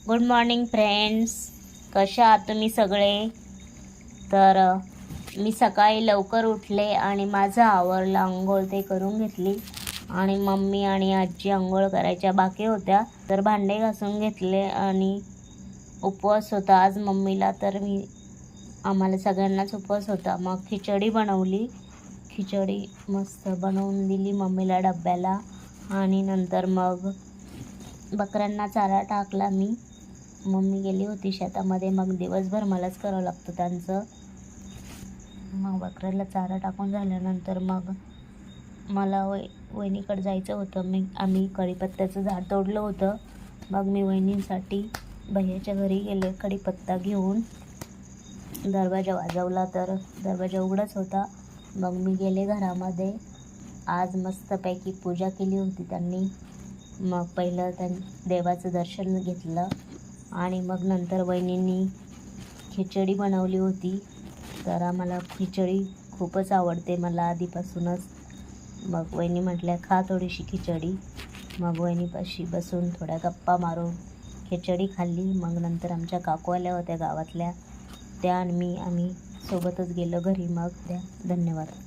Good morning friends, कशा आहात तुम्ही सगळे? तर मी सकाळी लवकर उठले आणि माझं आवरलं, अंघोळ ते करून घेतली आणि मम्मी आणि आजी अंघोळ करायच्या बाकी होत्या, तर भांडे घासून घेतले. आणि उपवास होता आज मम्मीला, तर आम्हाला सगळ्यांनाच उपवास होता. मग खिचडी बनवली, खिचडी मस्त बनवून दिली मम्मीला डब्याला. आणि नंतर मग बकऱ्यांना चारा टाकला. मम्मी गेली होती शेतामध्ये, मग दिवसभर मलाच करावं लागतं त्यांचं. मग बकऱ्याला चारा टाकून झाल्यानंतर मग मला वहिनीकडे जायचं होतं. आम्ही कढीपत्त्याचं झाड तोडलं होतं. मग मी वहिनींसाठी भैयाच्या घरी गेले कढीपत्ता घेऊन. दरवाजा वाजवला तर दरवाजा उघडाच होता. मग मी गेले घरामध्ये. आज मस्तपैकी पूजा केली होती त्यांनी. मग पहिलं देवाचं दर्शन घेतलं आणि मग नंतर वहिनींनी खिचडी बनवली होती. तर आम्हाला खिचडी खूपच आवडते, मला आधीपासूनच. मग वहिनी म्हटल्या खा थोडीशी खिचडी. मग वहिनीपाशी बसून थोड्या गप्पा मारून खिचडी खाल्ली. मग नंतर आमच्या काकू आल्या होत्या गावातल्या, त्या आणि आम्ही सोबतच गेलो घरी. मग धन्यवाद.